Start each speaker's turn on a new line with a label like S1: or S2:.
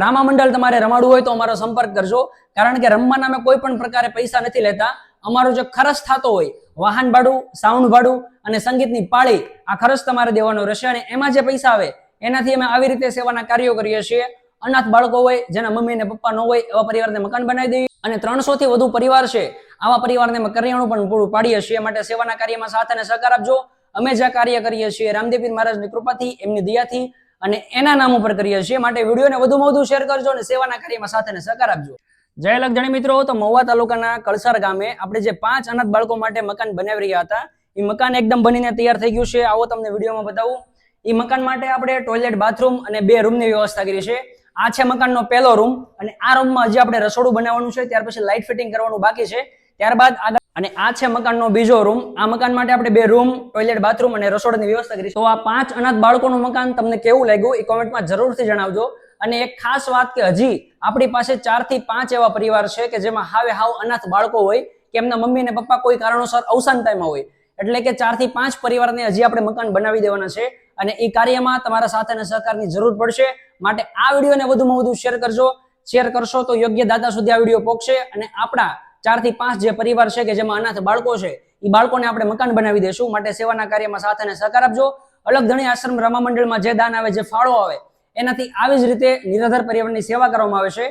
S1: રામા મંડળ તમારે રમાડવું હોય તો અમારો સંપર્ક કરજો, કારણ કે રમવાના અમે કોઈ પણ પ્રકારે પૈસા નથી લેતા. અમારો જે ખર્ચ થતો હોય, વાહન ભાડું, સાઉન્ડ ભાડું અને સંગીતની પાળી, આ ખર્ચ તમારે દેવાનો રહેશે. અને એમાં જે પૈસા આવે એનાથી અમે આવી રીતે સેવાના કાર્યો કરીએ છીએ. અનાથ બાળકો હોય, જેના મમ્મી ને પપ્પા ન હોય, એવા પરિવારને મકાન બનાવી દઈએ. અને 300 થી વધુ પરિવાર છે, આવા પરિવારને અમે કરિયાણું પણ પૂરું પાડીએ છીએ. માટે સેવાના કાર્યમાં સાથ અને સહકાર આપજો. અમે જે કાર્ય કરીએ છીએ રામદેવ પીર મહારાજની કૃપાથી, એમની દયાથી અને એના નામ ઉપર કરીએ છીએ. માટે વિડીયોને વધુમાં વધુ શેર કરજો અને સેવાના કાર્યમાં સાથ અને સહકાર આપજો. જય લગજણી મિત્રો, તો મહુવા તાલુકાના કળસાર ગામે આપણે જે 5 અનાથ બાળકો માટે મકાન બનાવી રહ્યા હતા, એ મકાન એકદમ બનીને તૈયાર થઈ ગયું છે. આવો તમને વિડીયોમાં બતાવું. એ મકાન માટે આપણે ટોયલેટ, બાથરૂમ અને 2 રૂમની વ્યવસ્થા કરી છે. આ છે મકાનનો પહેલો રૂમ, અને આ રૂમમાં હજી આપણે રસોડું બનાવવાનું છે. ત્યાર પછી લાઇટ ફિટિંગ કરવાનું બાકી છે. ત્યારબાદ આગળ, અને આ છે મકાનનો બીજો રૂમ. આ મકાન માટે આપણે 2 રૂમ, ટોયલેટ, બાથરૂમ અને રસોડાની વ્યવસ્થા કરી છે. તો આ 5 અનાથ બાળકોનું મકાન તમને કેવું લાગ્યું એ કોમેન્ટમાં જરૂરથી જણાવજો. અને એક ખાસ વાત કે હજી આપણી પાસે 4 થી 5 એવા પરિવાર છે કે જેમાં હાવ અનાથ બાળકો હોય, કે એમના મમ્મી અને પપ્પા કોઈ કારણોસર અવસાન પામ્યા હોય. એટલે કે 4 થી 5 પરિવારને હજી આપણે મકાન બનાવી દેવાના છે. અને એ કાર્યમાં તમારા સાથ અને સહકારની જરૂર પડશે. માટે આ વિડીયોને વધુમાં વધુ શેર કરજો. શેર કરશો તો યોગ્ય દાતા સુધી આ વિડીયો પહોંચશે. અને આપણા 4 થી 5 જે પરિવાર છે કે જેમાં અનાથ બાળકો છે, એ બાળકોને આપણે મકાન બનાવી દેશું. માટે સેવાના કાર્યમાં સાથ અને સહકાર આપજો. અલગધણી આશ્રમ રામા મંડળમાં જે દાન આવે, જે ફાળો આવે, એનાથી આવી જ રીતે નિરાધાર પરિવારની સેવા કરવામાં આવે છે.